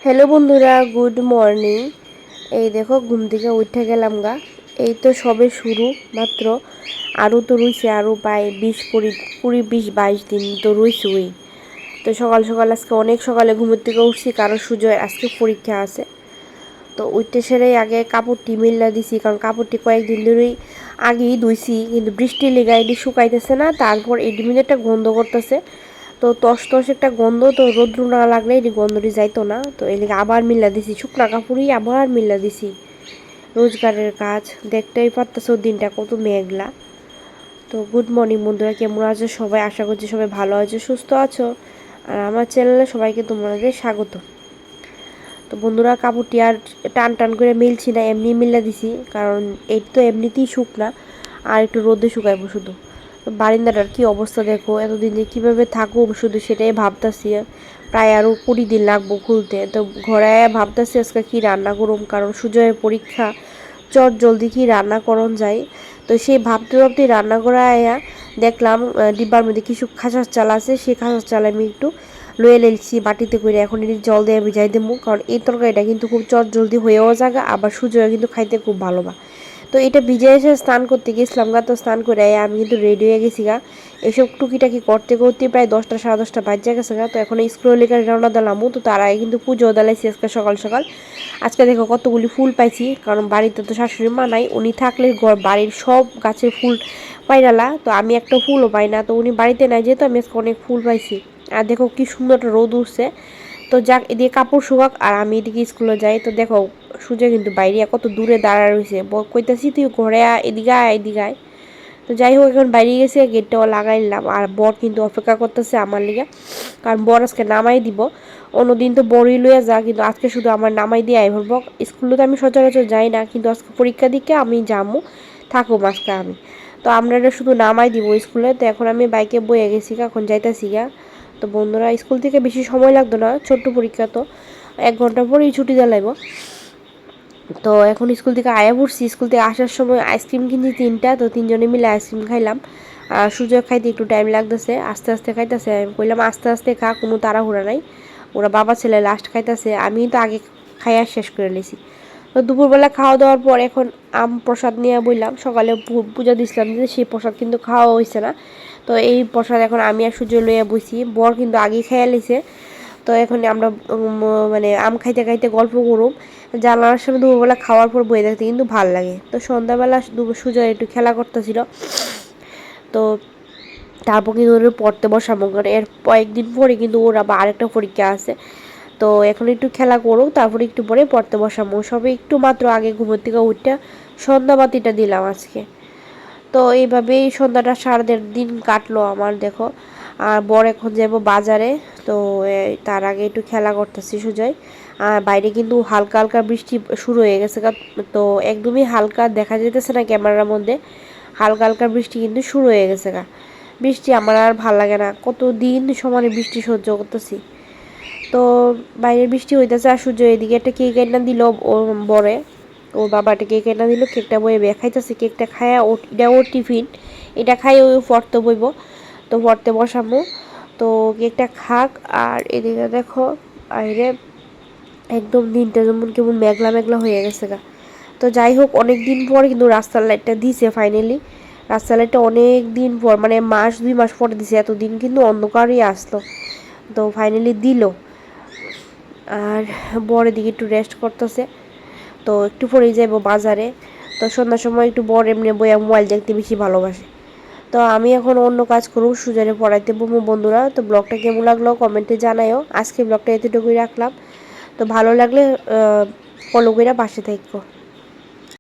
Hello বন্ধুরা, good morning. এই দেখো ঘুম থেকে উঠে গেলাম গা। এই তো সবে শুরু মাত্র। আরও তো রুইছে, আরও প্রায় 20 20 22 দিন তো রুইছুই। তো সকাল সকাল আজকে অনেক সকালে ঘুমের থেকে উঠছি, কারণ সুজয় আজকে পরীক্ষা আছে। তো উঠতে সেরে আগে কাপড়টি মেলা দিছি, কারণ কাপড়টি কয়েকদিন ধরেই আগেই ধুইছি, কিন্তু বৃষ্টি লেগে এটি শুকাইতেছে না। তারপর এটি মিলে একটা গন্ধ করতেছে। তো টস টস একটা গন্ধ, তো রোদ্রু না লাগলে এই গন্ধটি যাইতো না। তো এদিকে আবার মিল্লা দিছি, শুকনা কাপড়ই আবার মিল্লা দিছি। রোজগারের কাজ দেখতেই পারতেছো, দিনটা কত মেঘলা। তো গুড মর্নিং বন্ধুরা, কেমন আছো সবাই? আশা করছি সবাই ভালো আছো, সুস্থ আছো। আর আমার চ্যানেলে সবাইকে তোমাদের স্বাগত। তো বন্ধুরা, কাপড়টি আর টান টান করে মিলছি না, এমনি মিল্লা দিছি, কারণ এই তো এমনিতেই শুকনা, আর একটু রোদে শুকাইবো শুধু। বারিন্দাটার কি অবস্থা দেখো, এতদিন যে কীভাবে থাকবো শুধু সেটাই ভাবতাছি। প্রায় আরও 20 দিন লাগবো খুলতে। তো ঘরে ভাবতেছি আজকে কী রান্না করুম, কারণ সুজয়ের পরীক্ষা। চট জলদি কি রান্না করন যায়। তো সেই ভাবতে ভাবতে রান্না করে আয়া দেখলাম ডিব্বার মধ্যে কিছু খাসার চাল আছে। সেই খাসার চাল আমি একটু লয়ে লেলছি বাটিতে করে, এখন এটি জল দিয়ে ভিজাই দেবো, কারণ এই তরকারিটা কিন্তু খুব চট জলদি হয়েও জায়গা, আবার সুজয় কিন্তু খাইতে খুব ভালো বা। তো এটা ভিজে এসে স্নান করতে গেছিলাম গা। তো স্নান করে আমি কিন্তু রেডি হয়ে গেছি গা। এসব টুকিটাকি করতে করতে প্রায় 10টা 10:30 বাজে গেছে গা। তো এখন স্কুলের লেগে রওনা দিলাম। তো তার আগে কিন্তু পুজো দিলাইছি আজকে সকাল সকাল। আজকে দেখো কতগুলি ফুল পাইছি, কারণ বাড়িতে তো শাশুড়ি মা নাই, উনি থাকলে বাড়ির সব গাছের ফুল পাইরালা। তো আমি একটা ফুলও পাই না, তো উনি বাড়িতে নাই যেহেতু আমি আজকে অনেক ফুল পাইছি। আর দেখো কি সুন্দর একটা রোদ উঠছে। তো যাক, এদিকে কাপড় শুকাক আর আমি এদিকে স্কুলে যাই। তো দেখো সূর্য কিন্তু বাইরে কত দূরে দাঁড়া রয়েছে, কইতাছি তুই ঘরে এদিকে আয় এদিকে আয়। তো যাই হোক, এখন বাইরে গেছে, গেটটাও লাগাইলাম। আর বর কিন্তু অপেক্ষা করতেছে আমার লিগা, কারণ বর আজকে নামাই দিব। অন্যদিন তো বড়ই লইয়া যা, কিন্তু আজকে শুধু আমার নামাই দিয়ে আই ভরব। স্কুলে তো আমি সচরাচর যাই না, কিন্তু আজকে পরীক্ষা দিকে আমি যাবো, থাকবো আজকে আমি। তো আমরা শুধু নামাই দিব স্কুলে। তো এখন আমি বাইকে বয়ে গেছি, এখন যাইতাছি গা। তো বন্ধুরা, স্কুল থেকে বেশি সময় লাগতো না, ছোট্ট পরীক্ষা তো 1 ঘন্টা পরেই ছুটি দিলাইব। তো এখন স্কুল থেকে আয়া পড়ছি। স্কুল থেকে আসার সময় আইসক্রিম কিনছি 3টা, তো 3জনে মিলে আইসক্রিম খাইলাম। আর সুযোগ খাইতে একটু টাইম লাগতেছে, আস্তে আস্তে খাইতেছে। আমি কইলাম আস্তে আস্তে খা, কোনো তাড়াহুড়া নাই। ওরা বাবা ছেলে লাস্ট খাইতেছে, আমি তো আগে খাইয়া শেষ করে লেছি। তো দুপুরবেলা খাওয়া দাওয়ার পর এখন আম প্রসাদ নিয়ে বললাম, সকালে পূজা দিছিলাম যে সেই প্রসাদ কিন্তু খাওয়া হয়েছে না। তো এই প্রসাদ এখন আমি আর সূর্য লইয়া বসি, বর কিন্তু আগেই খাইয়া লেছে। তো এখন আমরা মানে আম খাইতে খাইতে গল্প করুম। জানালার সামনে দুপুরবেলা খাওয়ার পর বই দেখতে কিন্তু ভাল লাগে। তো সন্ধ্যাবেলা সুজয় একটু খেলা করতেছিল। তো তারপর কিন্তু ওর পড়তে বসাবো, কারণ এর কয়েকদিন পরে কিন্তু ওর আবার আরেকটা পরীক্ষা আছে। তো এখন একটু খেলা করুক, তারপরে একটু পরে পড়তে বসাবো। সবে একটু মাত্র আগে ঘুমের থেকে উঠটা সন্ধ্যাবাতিটা দিলাম আজকে। তো এইভাবেই সন্ধ্যাটা 1.5 দিন কাটলো আমার, দেখো। আর বর এখন যাবো বাজারে। তো তার আগে একটু খেলা করতেছি সুজয়। আর বাইরে কিন্তু হালকা হালকা বৃষ্টি শুরু হয়ে গেছে। তো একদমই হালকা দেখা যেতেছে না ক্যামেরার মধ্যে, হালকা হালকা বৃষ্টি কিন্তু শুরু হয়ে গেছে গা। বৃষ্টি আমার আর ভাল লাগে না, কতদিন সমানে বৃষ্টি সহ্য করতেছি। তো বাইরে বৃষ্টি হইতেছে, আর সূর্য এদিকে একটা কেক এনে দিল ও বরে। ওর বাবা একটা কেক এনে দিল, কেকটা বয়ে খাইতেছে। কেকটা খায়া এটা ওর টিফিন, এটা খাই ও পড়তে বইব। তো পড়তে বসাবো। তো কেকটা খাক। আর এদিকে দেখো বাইরে একদম দিনটা যেমন কেমন মেঘলা মেঘলা হয়ে গেছে গা। তো যাই হোক, অনেক দিন পর কিন্তু রাস্তার লাইটটা দিছে ফাইনালি। রাস্তার লাইটটা অনেক দিন পর, মানে মাস 2 মাস পরে দিছে, এতদিন কিন্তু অন্ধকারই আসলো। তো ফাইনালি দিল। আর বরের দিকে একটু রেস্ট করতেছে। তো একটু পরেই যাবো বাজারে। তো সন্ধ্যার সময় একটু বর এমনি বইয়া মোবাইল দেখতে বেশি ভালোবাসে। তো আমি এখন অন্য কাজ করব, সুজনে পড়াইতে বমু বন্ধুরা। তো ব্লগটা কেমন লাগলো কমেন্টে জানাইও। আজকে ব্লগটা এতটুকুই রাখলাম। তো ভালো লাগলে ফলো করে পাশে থাকো।